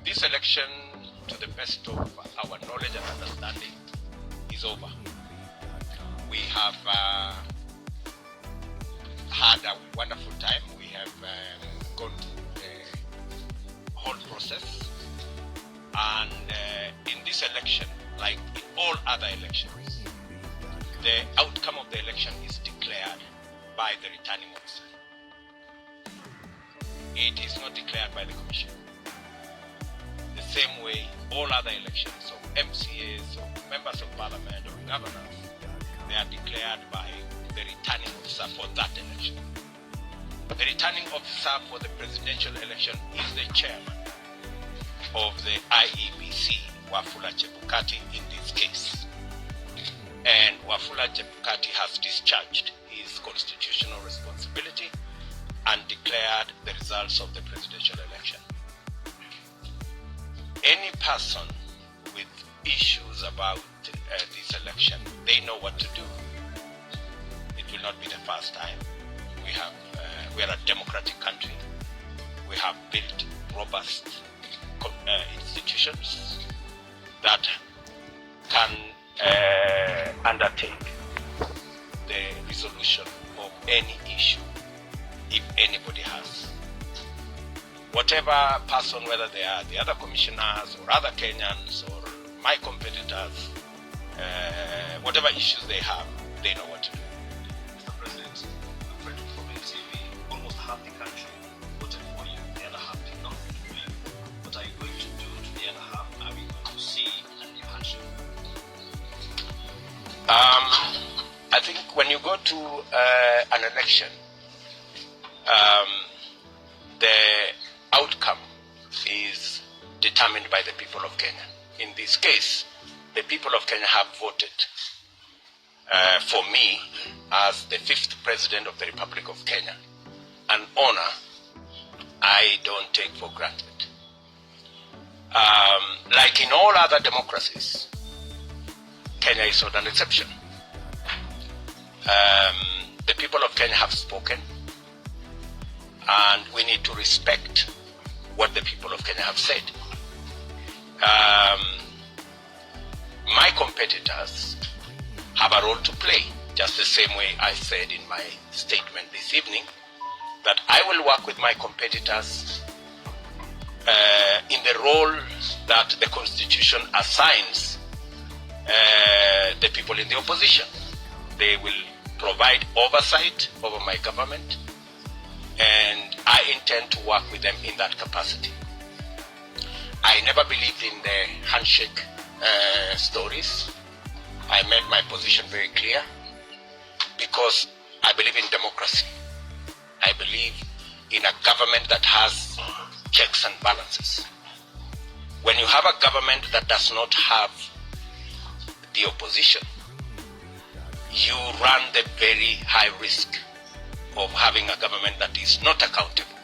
This election, to the best of our knowledge and understanding, is over. We have had a wonderful time. We have gone through the whole process, and in this election, like in all other elections, the outcome of the election is declared by the returning officer. It is not declared by the commission. The same way all other elections of MCAs or members of parliament or governors, they are declared by the returning officer for that election. The returning officer for the presidential election is the chairman of the IEBC, Wafula Chebukati, in this case. And Wafula Chebukati has discharged his constitutional responsibility and declared the results of the presidential election. Any person with issues about this election, they know what to do. It will not be the first time. We are a democratic country. We have built robust institutions that can undertake the resolution of any issue if anybody has. Whatever person, whether they are the other commissioners or other Kenyans or my competitors, whatever issues they have, they know what to do. Mr. President, according to TV, almost half the country voted for you, the other half did not vote for you. What are you going to do to the other half? Are we going to see a new handshake? I think when you go to an election, the outcome is determined by the people of Kenya. In this case, the people of Kenya have voted for me as the 5th President of the Republic of Kenya, an honor I don't take for granted. Like in all other democracies, Kenya is not an exception. The people of Kenya have spoken, and we need to respect what the people of Kenya have said. My competitors have a role to play, just the same way I said in my statement this evening, that I will work with my competitors in the role that the Constitution assigns the people in the opposition. They will provide oversight over my government, and I intend to work with them in that capacity. I never believed in the handshake stories. I made my position very clear because I believe in democracy. I believe in a government that has checks and balances. When you have a government that does not have the opposition, you run the very high risk of having a government that is not accountable.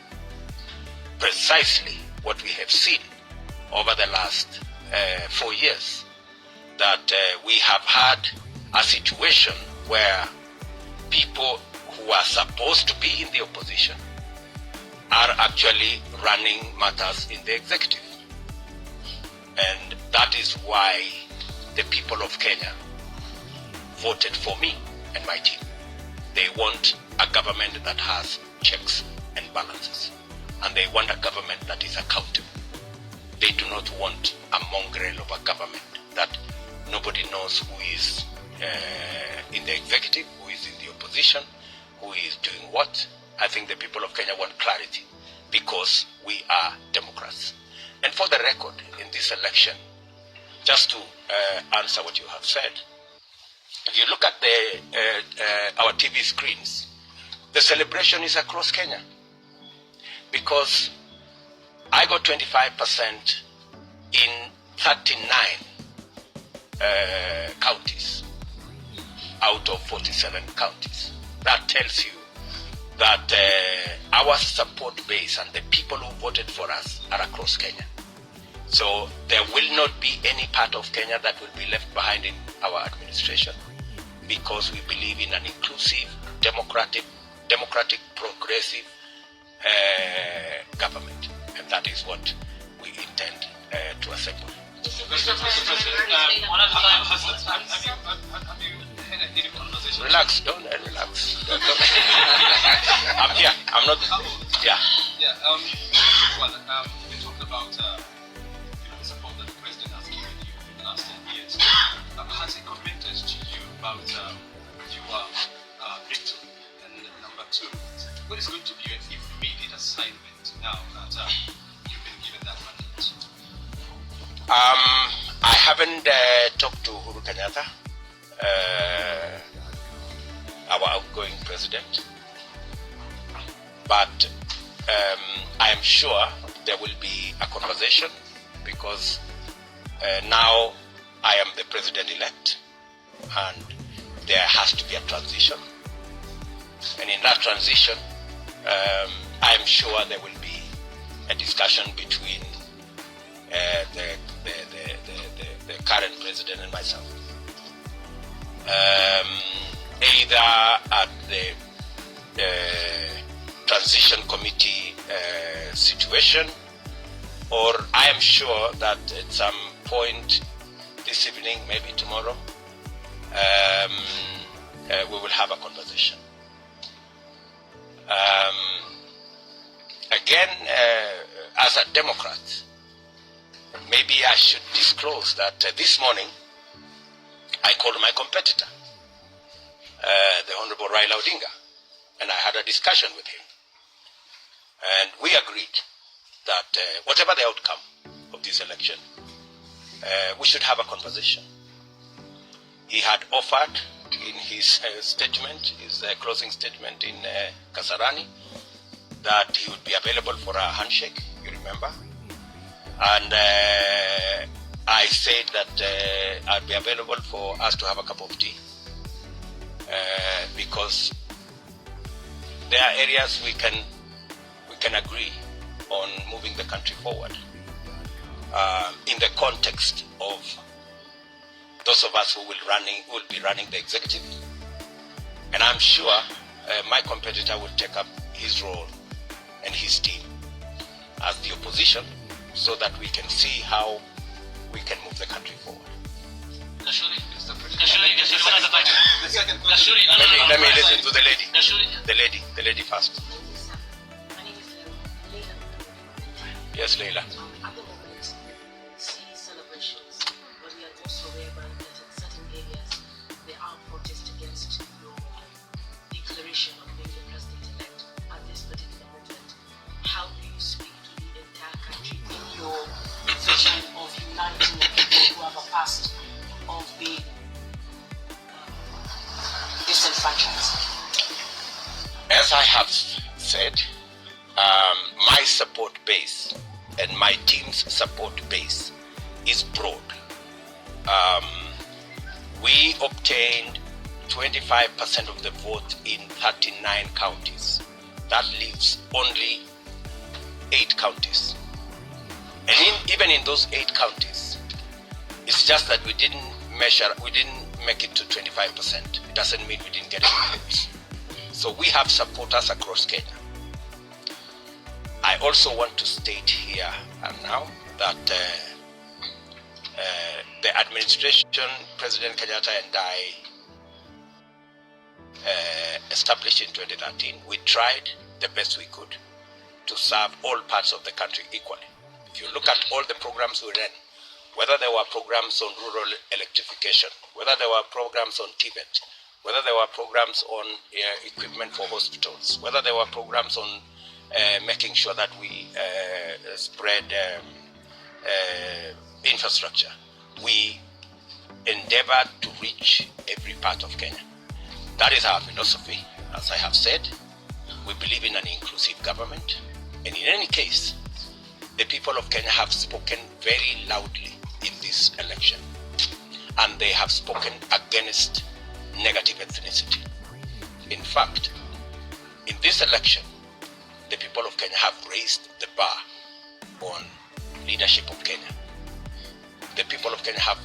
Precisely what we have seen over the last 4 years, that we have had a situation where people who are supposed to be in the opposition are actually running matters in the executive. And that is why the people of Kenya voted for me and my team. They want a government that has checks and balances, and they want a government that is accountable. They do not want a mongrel of a government that nobody knows who is in the executive, who is in the opposition, who is doing what. I think the people of Kenya want clarity because we are Democrats. And for the record, in this election, just to answer what you have said, if you look at our TV screens, the celebration is across Kenya because I got 25% in 39 counties out of 47 counties. That tells you that our support base and the people who voted for us are across Kenya. So there will not be any part of Kenya that will be left behind in our administration, because we believe in an inclusive, democratic, progressive government. And that is what we intend to assemble. Mr. President, have you had any conversation? Relax, don't relax. I'm here. I'm not. Yeah. Yeah. We talked about the support that the president has given you in the last 10 years. Has he committed to you about your victory? And number two, what is going to be your immediate assignment now that you've been given that mandate? I haven't talked to Uhuru Kenyatta, our outgoing president, but I am sure there will be a conversation because now I am the president-elect and there has to be a transition. And in that transition, I am sure there will be a discussion between the current president and myself. Either at the transition committee situation, or I am sure that at some point this evening, maybe tomorrow, we will have a conversation. Again, as a Democrat, maybe I should disclose that this morning I called my competitor, the Honorable RAILA Odinga, and I had a discussion with him. And we agreed that whatever the outcome of this election, we should have a conversation. He had offered in his statement, his closing statement in Kasarani, that he would be available for a handshake, you remember? And I said that I'd be available for us to have a cup of tea because there are areas we can agree on moving the country forward in the context of those of us who will be running the executive. And I'm sure my competitor will take up his role and his team as the opposition so that we can see how we can move the country forward. Let me listen to the lady. The lady first. Yes, Leila. At the moment, we see celebrations, but we are also aware that in certain areas there are protests against your declaration of being the president-elect at this particular moment. How do you speak to the entire country in your vision of uniting the people who have a past of being disenfranchised? As I have said, my support base and my team's support base is broad. We obtained 25% of the vote in 39 counties. That leaves only 8 counties. And even in those 8 counties, it's just that we didn't make it to 25%. It doesn't mean we didn't get any votes. So we have supporters across Kenya. I also want to state here and now that the administration, President Kenyatta and I established in 2013, we tried the best we could to serve all parts of the country equally. If you look at all the programs we ran, whether there were programs on rural electrification, whether there were programs on Tibet, whether there were programs on equipment for hospitals, whether there were programs on making sure that we spread infrastructure, we endeavored to reach every part of Kenya. That is our philosophy. As I have said, we believe in an inclusive government. And in any case, the people of Kenya have spoken very loudly in this election. And they have spoken against negative ethnicity. In fact, in this election, the people of Kenya have raised the bar on leadership of Kenya. The people of Kenya have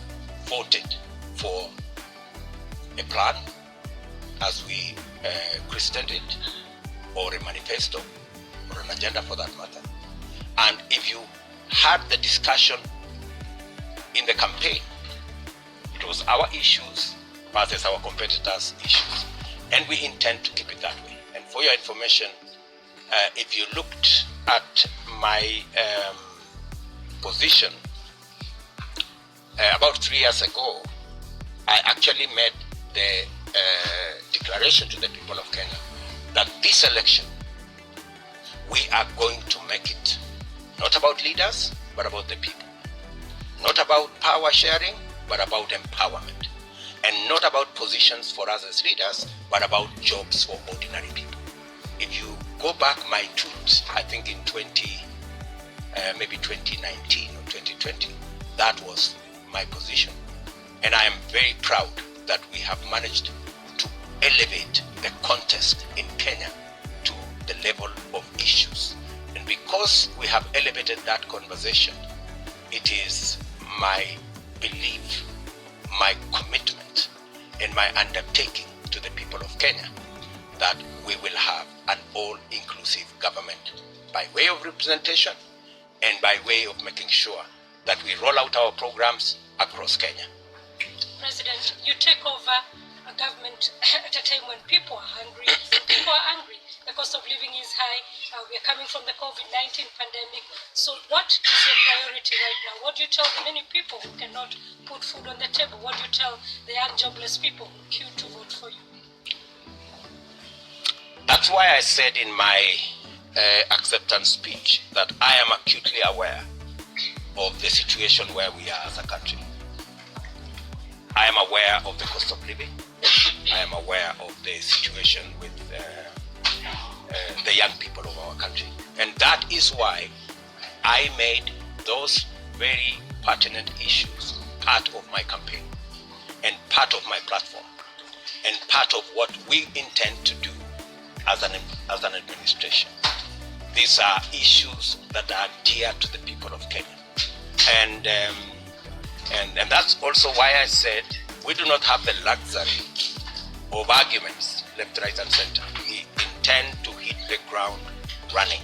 voted for a plan, as we christened it, or a manifesto, or an agenda for that matter. And if you had the discussion in the campaign, it was our issues versus our competitors' issues. And we intend to keep it that way. And for your information, if you looked at my position about 3 years ago, I actually made the declaration to the people of Kenya that this election, we are going to make it not about leaders, but about the people. Not about power sharing, but about empowerment. And not about positions for us as leaders, but about jobs for ordinary people. If you go back my tweet, I think in maybe 2019 or 2020, that was my position. And I am very proud that we have managed to elevate the contest in Kenya to the level of issues. And because we have elevated that conversation, it is my belief, my commitment, and my undertaking to the people of Kenya that we will have an all-inclusive government by way of representation and by way of making sure that we roll out our programs across Kenya. President, you take over a government at a time when people are hungry. People are angry. The cost of living is high. We are coming from the COVID-19 pandemic. So what is your priority right now? What do you tell the many people who cannot put food on the table? What do you tell the young jobless people who queue to vote for you? That's why I said in my acceptance speech that I am acutely aware of the situation where we are as a country. I am aware of the cost of living. I am aware of the situation with the young people of our country. And that is why I made those very pertinent issues part of my campaign and part of my platform and part of what we intend to do as an administration. These are issues that are dear to the people of Kenya. And that's also why I said we do not have the luxury of arguments left, right, and center. We intend to hit the ground running.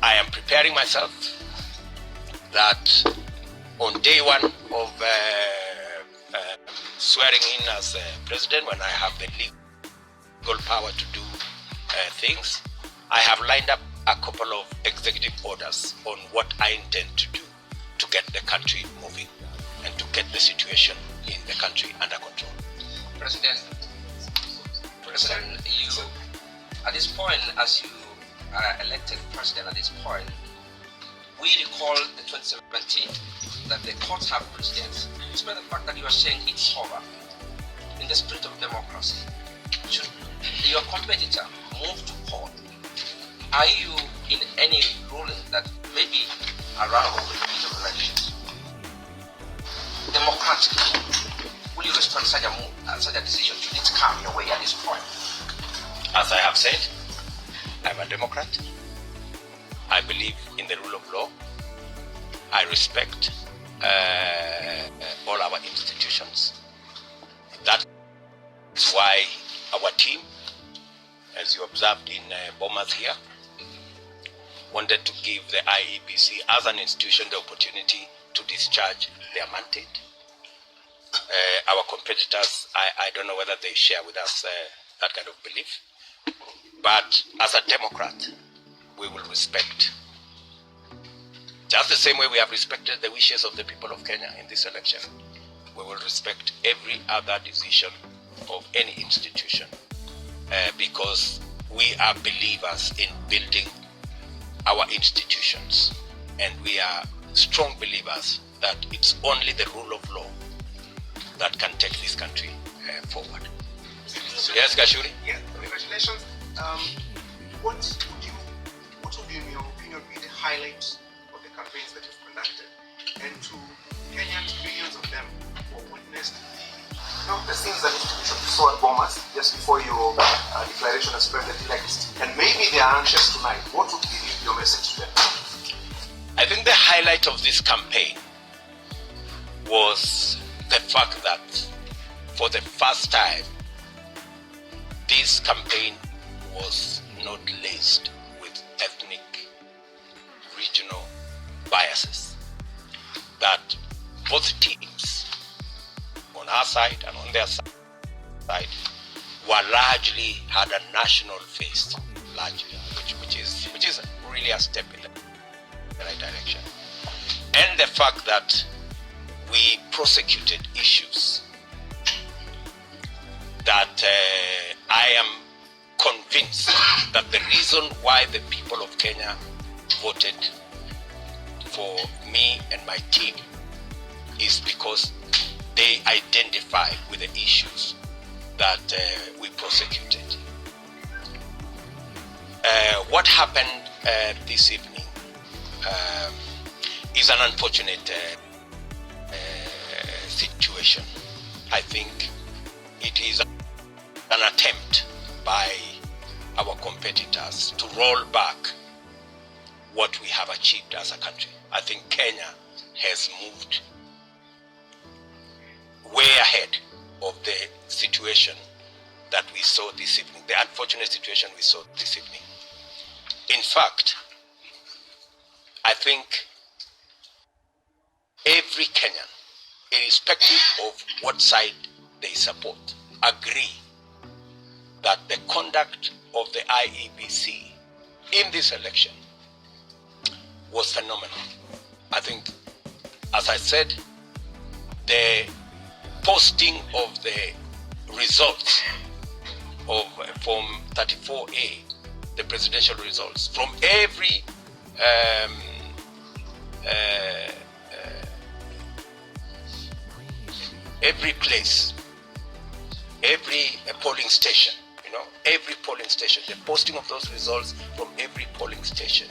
I am preparing myself that on day one of swearing in as president, when I have the legal power to do things, I have lined up a couple of executive orders on what I intend to do to get the country moving and to get the situation in the country under control. President, you, at this point, as you are elected president at this point, we recall the 2017 that the courts have precedents. Despite the fact that you are saying it's over, in the spirit of democracy, should your competitor move to court? Are you in any ruling that maybe around the repeat of elections, democratically, will you respond such a move, such a decision? Should it come your way at this point? As I have said, I'm a Democrat. I believe in the rule of law. I respect all our institutions. That's why our team, as you observed in Bomas here, wanted to give the IEBC as an institution the opportunity to discharge their mandate. Our competitors, I don't know whether they share with us that kind of belief, but as a Democrat, we will respect, just the same way we have respected the wishes of the people of Kenya in this election, we will respect every other decision of any institution because we are believers in building our institutions, and we are strong believers that it's only the rule of law that can take this country forward. Yes, Gashuri? Yeah, congratulations. What would you, in your opinion, be the highlights of the campaigns that you've conducted? And to Kenyans, millions of them who witnessed the scenes that you saw at Bomas just before your declaration as president-elect, and maybe they are anxious tonight, what would be your message to them? I think the highlight of this campaign was the fact that for the first time, this campaign was not laced with ethnic, regional, biases that both teams on our side and on their side were largely had a national face, largely, which is really a step in the right direction. And the fact that we prosecuted issues that I am convinced that the reason why the people of Kenya voted for me and my team is because they identify with the issues that we prosecuted. What happened this evening is an unfortunate situation. I think it is an attempt by our competitors to roll back what we have achieved as a country. I think Kenya has moved way ahead of the situation that we saw this evening, the unfortunate situation we saw this evening. In fact, I think every Kenyan, irrespective of what side they support, agree that the conduct of the IEBC in this election was phenomenal. I think, as I said, the posting of the results from 34A, the presidential results, from every place, every polling station, every polling station, the posting of those results from every polling station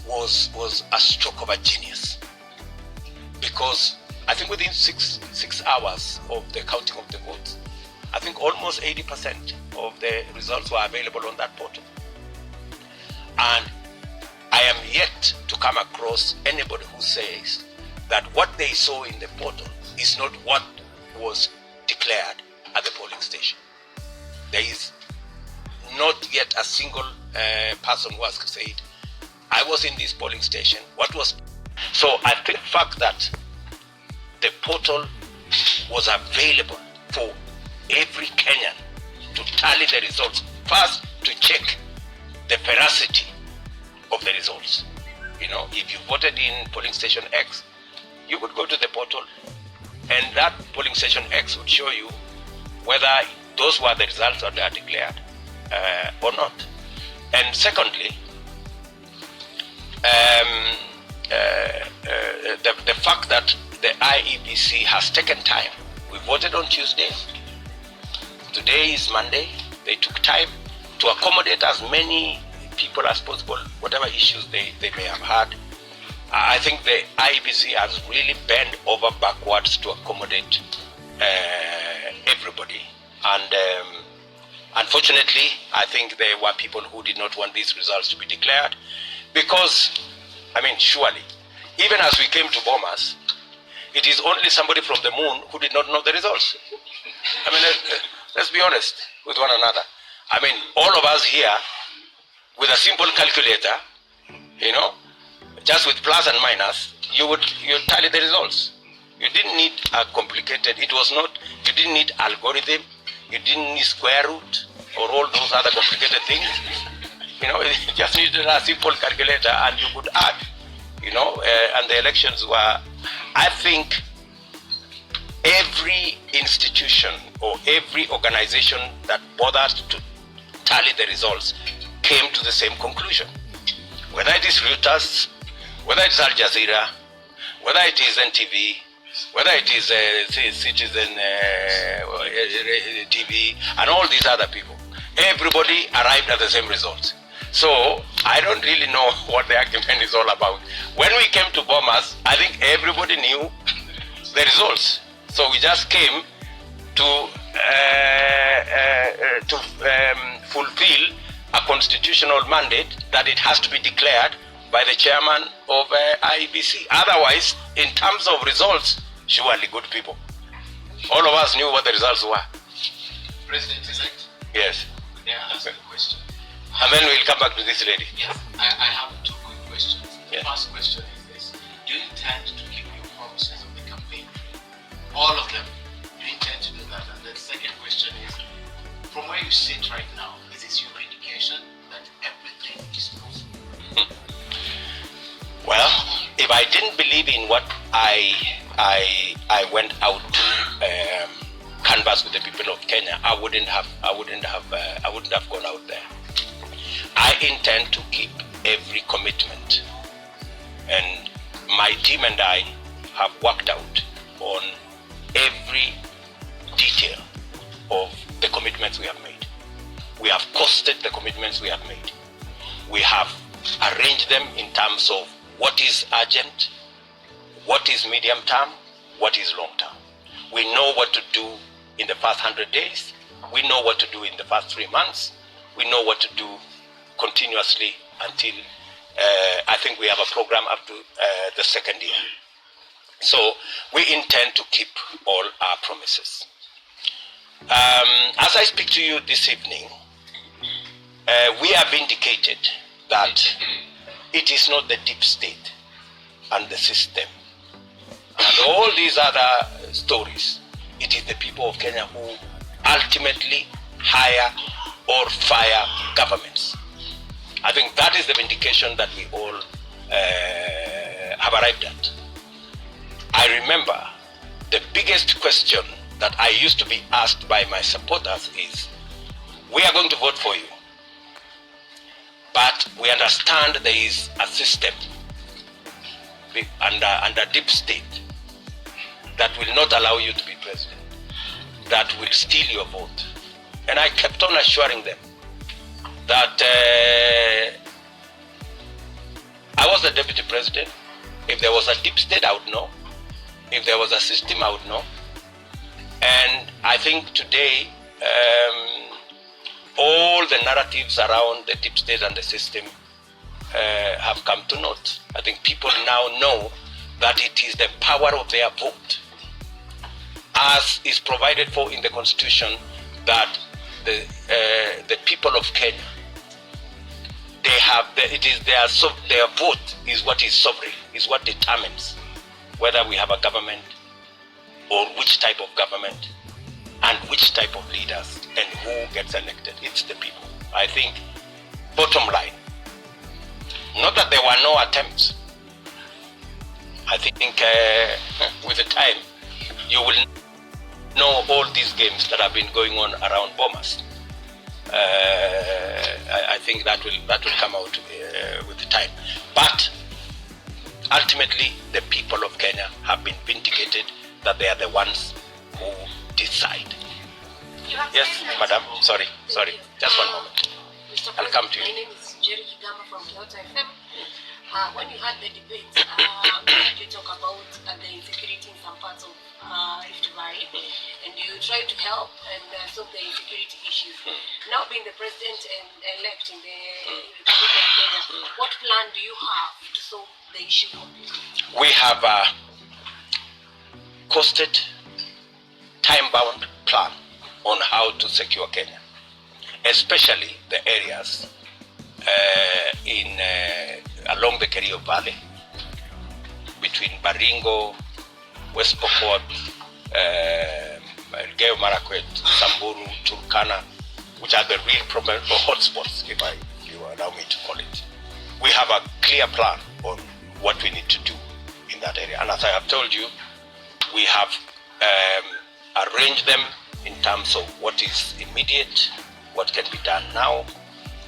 was a stroke of a genius. Because I think within six hours of the counting of the votes, I think almost 80% of the results were available on that portal. And I am yet to come across anybody who says that what they saw in the portal is not what was declared at the polling station. There is not yet a single person who has said, I was in this polling station, what was... So I think the fact that the portal was available for every Kenyan to tally the results, first to check the veracity of the results. If you voted in polling station X, you would go to the portal and that polling station X would show you whether those were the results that are declared or not. And secondly, the fact that the IEBC has taken time. We voted on Tuesday. Today is Monday. They took time to accommodate as many people as possible, whatever issues they may have had. I think the IEBC has really bent over backwards to accommodate everybody. And unfortunately, I think there were people who did not want these results to be declared because, surely, even as we came to Bomas, it is only somebody from the moon who did not know the results. Let's be honest with one another. All of us here, with a simple calculator, just with plus and minus, you tally the results. You didn't need a complicated, you didn't need algorithm, you didn't need square root or all those other complicated things. You just needed a simple calculator and you could add, and the elections were, I think, every institution or every organization that bothered to tally the results came to the same conclusion. Whether it is Reuters, whether it is Al Jazeera, whether it is NTV, whether it is Citizen TV, and all these other people, everybody arrived at the same result. So I don't really know what the argument is all about. When we came to Bomas, I think everybody knew the results. So we just came to fulfill a constitutional mandate that it has to be declared by the chairman of IEBC. Otherwise, in terms of results, surely good people. All of us knew what the results were. President-elect. Yes. May I ask a question? And then we'll come back to this lady. Yes. I have two quick questions. Yes. The first question is this. intend to keep your promises of the campaign trail? All of them. You intend to do that? And the second question is, from where you sit right now, is this your indication that everything is possible? Well, if I didn't believe in what I went out to canvass with the people of Kenya, I wouldn't have gone out there. I intend to keep every commitment, and my team and I have worked out on every detail of the commitments we have made. We have costed the commitments we have made. We have arranged them in terms of what is urgent, what is medium term, what is long term. We know what to do in the first 100 days. We know what to do in the first 3 months. We know what to do continuously until I think we have a program up to the second year. So we intend to keep all our promises. As I speak to you this evening, we have indicated that it is not the deep state and the system and all these other stories. It is the people of Kenya who ultimately hire or fire governments. I think that is the vindication that we all have arrived at. I remember the biggest question that I used to be asked by my supporters is, we are going to vote for you, but we understand there is a system under deep state that will not allow you to be president, that will steal your vote. And I kept on assuring them that I was the deputy president. If there was a deep state, I would know. If there was a system, I would know. And I think today, all the narratives around the deep state and the system have come to naught. I think people now know that it is the power of their vote, as is provided for in the Constitution, that the people of Kenya, they have their vote is what is sovereign, is what determines whether we have a government or which type of government and which type of leaders and who gets elected. It's the people. I think, bottom line, not that there were no attempts. I think with the time, you will know all these games that have been going on around Bomas. I think that will come out with the time. But ultimately, the people of Kenya have been vindicated that they are the ones who decide. Yes, madam. Sorry. Just one moment. I'll come to you. My name is Jerry Kigama from Kyoto FM. When you had the debate, you talk about the insecurity in some parts of Rift Valley, and you try to help and solve the insecurity issues. Now being the president and elect in the Republic of Kenya, what plan do you have to solve the issue? We have a costed, time-bound plan on how to secure Kenya, especially the areas along the Kerio Valley, between Baringo, West Pokot, Elgeyo Marakwet, Samburu, Turkana, which are the real problem or hotspots, if you allow me to call it. We have a clear plan on what we need to do in that area. And as I have told you, we have arranged them in terms of what is immediate, what can be done now,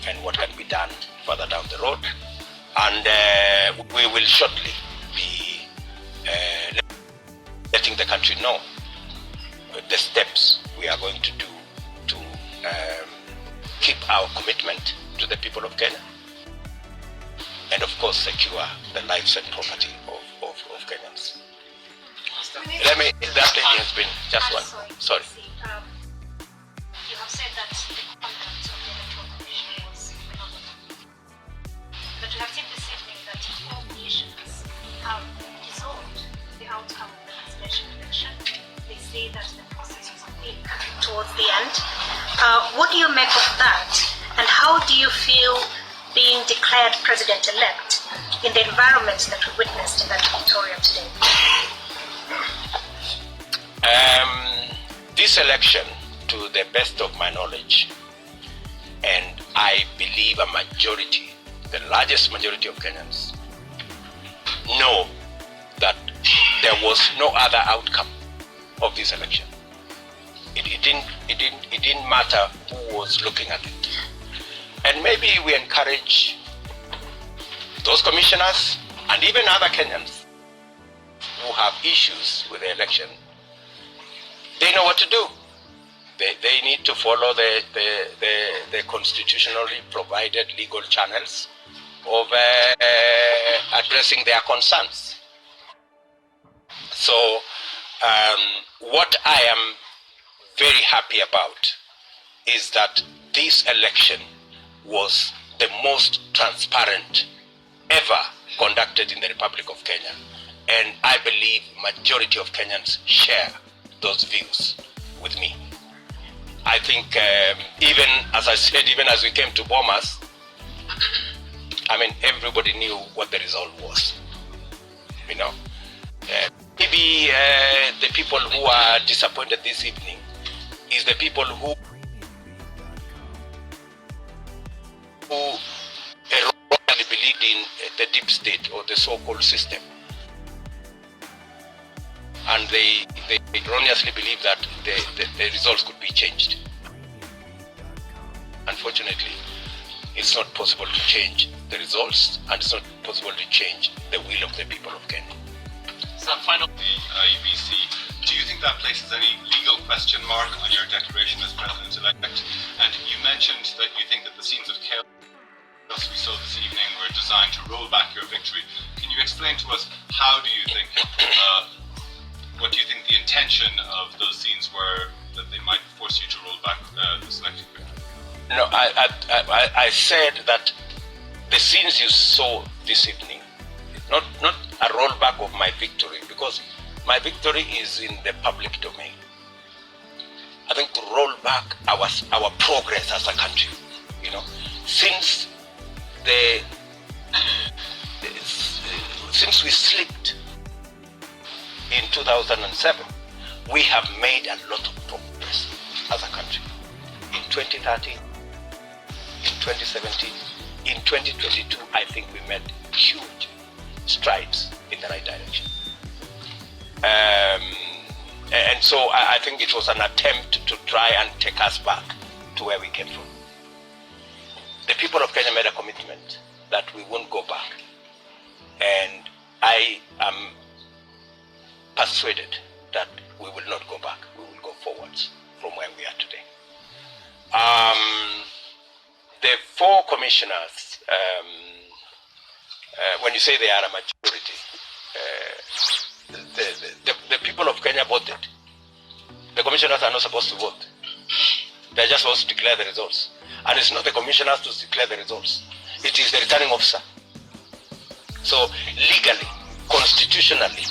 and what can be done further down the road. And we will shortly be letting the country know the steps we are going to do to keep our commitment to the people of Kenya, and of course secure the lives and property of Kenyans. That lady has been just one. Sorry. You have said that the conduct of the Electoral Commission was phenomenal. But we have seen this evening that all nations have dissolved the outcome of the presidential election. They say that the process was opaque towards the end. What do you make of that? And how do you feel being declared president-elect in the environment that we witnessed in that Victoria today? This election, to the best of my knowledge, and I believe a majority, the largest majority of Kenyans, know that there was no other outcome of this election. It didn't matter who was looking at it. And maybe we encourage those commissioners and even other Kenyans who have issues with the election. They know what to do. They need to follow the constitutionally provided legal channels of addressing their concerns. So what I am very happy about is that this election was the most transparent ever conducted in the Republic of Kenya. And I believe majority of Kenyans share those views with me. I think even, as I said, even as we came to Bomas, I mean, everybody knew what the result was. You know, maybe the people who are disappointed this evening is the people who erroneously believed in the deep state or the so-called system. And they erroneously believe that the results could be changed. Unfortunately, it's not possible to change the results, and it's not possible to change the will of the people of Kenya. So finally, IEBC, do you think that places any legal question mark on your declaration as President-elect? And you mentioned that you think that the scenes of chaos we saw this evening were designed to roll back your victory. Can you explain to us how do you think, what do you think the intention of those scenes were that they might force you to roll back this elected victory? No, I said that the scenes you saw this evening, not a rollback of my victory, because my victory is in the public domain. I think to roll back our progress as a country, you know, since since we slipped in 2007, we have made a lot of progress as a country. In 2013, in 2017, in 2022, I think we made huge strides in the right direction. And so I think it was an attempt to try and take us back to where we came from. The people of Kenya made a commitment that we won't go back. And I am persuaded that we will not go back. We will go forwards from where we are today. The four commissioners, when you say they are a majority, the people of Kenya voted. The commissioners are not supposed to vote. They're just supposed to declare the results. And it's not the commissioners to declare the results. It is the returning officer. So legally, constitutionally,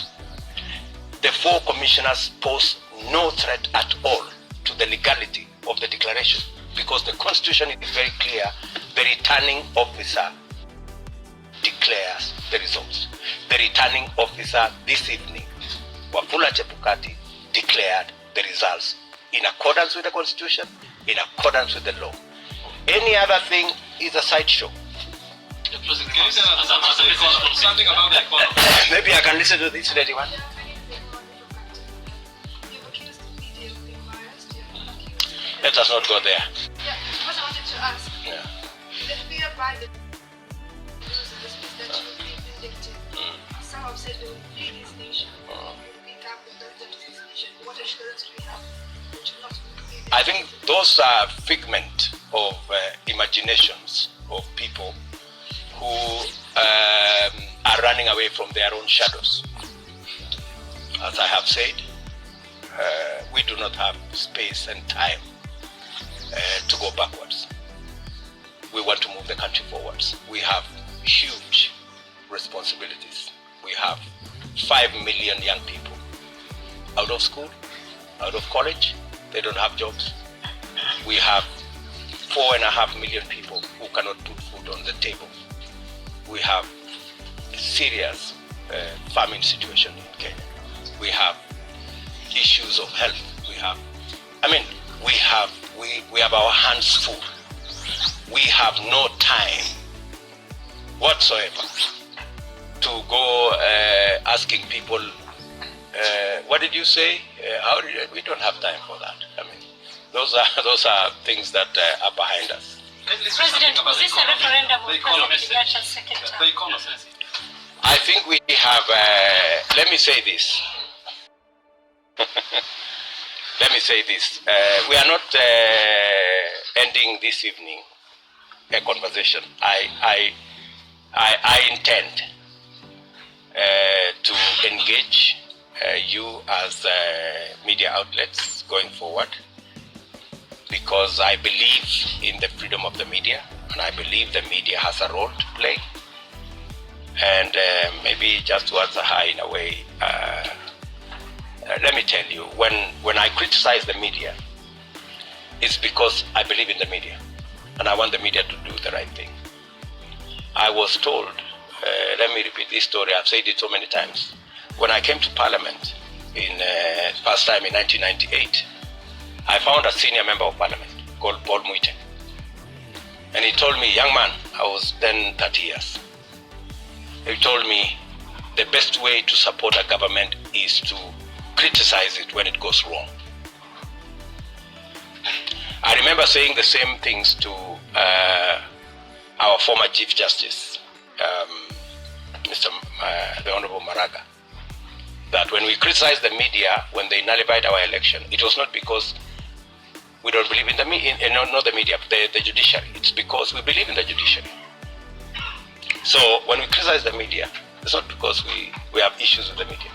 the four commissioners pose no threat at all to the legality of the declaration, because the constitution is very clear. The returning officer declares the results. The returning officer this evening, Wafula Chebukati, declared the results in accordance with the constitution, in accordance with the law. Any other thing is a sideshow. Something about the economy. Maybe I can listen to this lady one. Let us not go there. Yeah, what I wanted to ask. Yeah. The fear by the news and the speech that you will be vindictive. Some have said they will flee this nation. They will become the president of this nation. What assurance do we have that you will not be? I think those are figment of imaginations of people who are running away from their own shadows. As I have said, we do not have space and time to go backwards. We want to move the country forwards. We have huge responsibilities. We have 5 million young people out of school, out of college. They don't have jobs. We have 4.5 million people who cannot put food on the table. We have serious famine situation in Kenya. We have issues of health. We have our hands full. We have no time whatsoever to go asking people, what did you say? We don't have time for that. I mean, those are things that are behind us. President, was this a referendum of President Kenyatta's second term? I think we have, let me say this. Let me say this. We are not ending this evening a conversation. I intend to engage you as media outlets going forward, because I believe in the freedom of the media, and I believe the media has a role to play. And maybe just to answer her in a way, let me tell you, when I criticize the media, it's because I believe in the media, and I want the media to do the right thing. I was told, let me repeat this story, I've said it so many times. When I came to Parliament first time in 1998, I found a senior member of Parliament called Paul Muite. And he told me, young man, I was then 30 years. He told me the best way to support a government is to criticize it when it goes wrong. I remember saying the same things to our former Chief Justice, the Honorable Maraga, that when we criticized the media when they nullified our election, it was not because we don't believe in the media, not the media, the judiciary. It's because we believe in the judiciary. So when we criticize the media, it's not because we have issues with the media.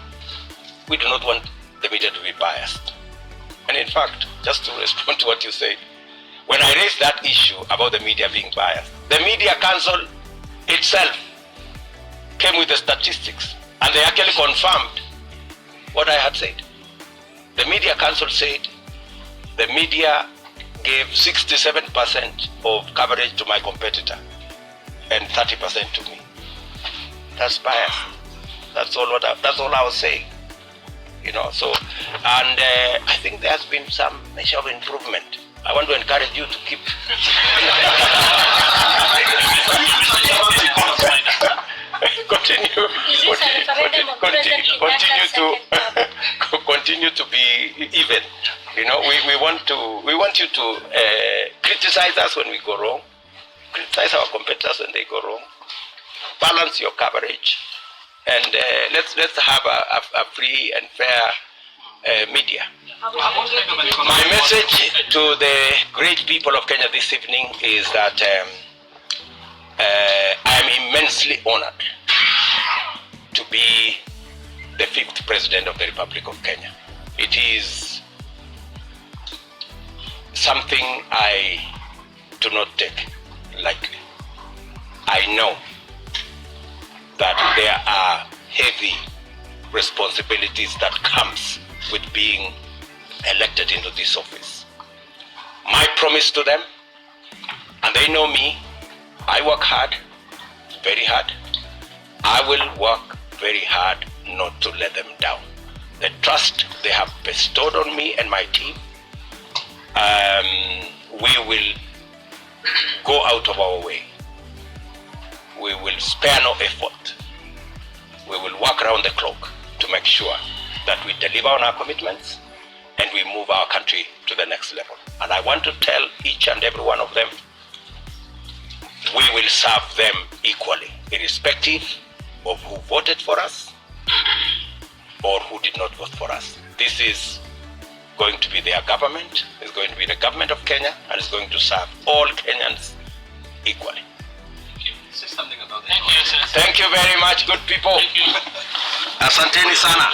We do not want the media to be biased. And in fact, just to respond to what you said, when I raised that issue about the media being biased, the Media Council itself came with the statistics, and they actually confirmed what I had said. The Media Council said the media gave 67% of coverage to my competitor and 30% to me. That's bias. That's all I was saying. You know, so, and I think there has been some measure of improvement. I want to encourage you to keep continue to be even. You know, we want you to criticize us when we go wrong, criticize our competitors when they go wrong, balance your coverage, and let's have a free and fair media. My message to the great people of Kenya this evening is that I am immensely honored to be the 5th President of the Republic of Kenya. It is something I do not take lightly. I know that there are heavy responsibilities that comes with being elected into this office. My promise to them, and they know me, I work hard, very hard. I will work very hard not to let them down. The trust they have bestowed on me and my team, we will go out of our way. We will spare no effort. We will work around the clock to make sure that we deliver on our commitments and we move our country to the next level. And I want to tell each and every one of them, we will serve them equally, irrespective of who voted for us or who did not vote for us. This is going to be their government, it's going to be the government of Kenya, and it's going to serve all Kenyans equally. Thank you. Say something about that. Thank you very much, good people. Asanteni sana.